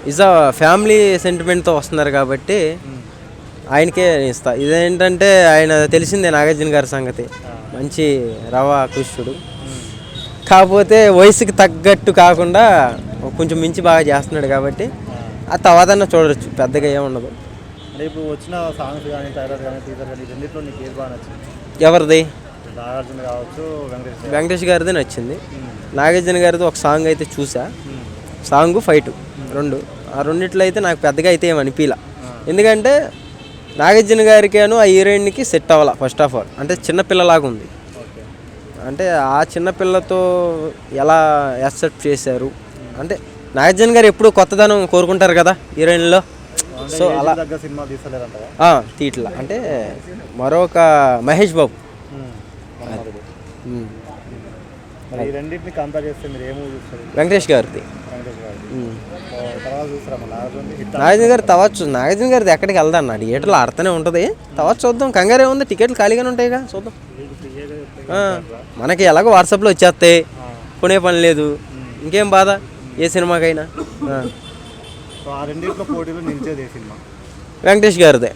Is a family సెంటిమెంట్తో వస్తున్నారు కాబట్టి ఆయనకే ఇస్తా. ఇదేంటంటే ఆయన తెలిసిందే నాగార్జున గారి సంగతి, మంచి రవా కృష్ణుడు. కాకపోతే వయసుకి తగ్గట్టు కాకుండా కొంచెం మించి బాగా చేస్తున్నాడు కాబట్టి ఆ తర్వాతన్నా చూడవచ్చు, పెద్దగా ఏముండదు. అంటే ఇప్పుడు వచ్చిన సాంగ్స్ కానీ ట్రైలర్ కానీ టీజర్ కానీ రెండింటిలో నీకు ఏది బాగా నచ్చింది? ఎవరిది? నాగార్జున కావచ్చు, వెంకటేష్ గారిది నచ్చింది. నాగార్జున గారిది ఒక సాంగ్ అయితే చూసా, సాంగ్ ఫైటు రెండు. ఆ రెండిట్లో అయితే నాకు పెద్దగా అయితే ఏమనిపించలా. ఎందుకంటే నాగార్జున గారికేను ఆ హీరోయిన్కి సెట్ అవ్వాల. ఫస్ట్ ఆఫ్ ఆల్ అంటే చిన్నపిల్లలాగా ఉంది. అంటే ఆ చిన్నపిల్లతో ఎలా యాక్సెప్ట్ చేశారు అంటే నాగార్జున గారు ఎప్పుడు కొత్తదనం కోరుకుంటారు కదా హీరోయిన్లో. సో అలా సినిమా తీసలేదంట తీట్లా. అంటే మరొక మహేష్ బాబు రెండింటిని కంపేర్ చేస్తే మీరు ఏమో చూస్తారు? వెంకటేష్ గారిది. నాగార్జున గారు తవచ్చు. నాగార్జున గారిది ఎక్కడికి వెళ్దా అన్న, థియేటర్లో ఆడుతూనే ఉంటుంది. తవచ్చు చూద్దాం, కంగారు ఏముంది, టికెట్లు ఖాళీగానే ఉంటాయిగా, చూద్దాం. మనకి ఎలాగో వాట్సాప్లో వచ్చేస్తాయి, కొనే పని లేదు, ఇంకేం బాధ ఏ సినిమాకైనా. రెండింటిలో పోటీలో నిలిచేది ఏ సినిమా? వెంకటేష్ గారిదే.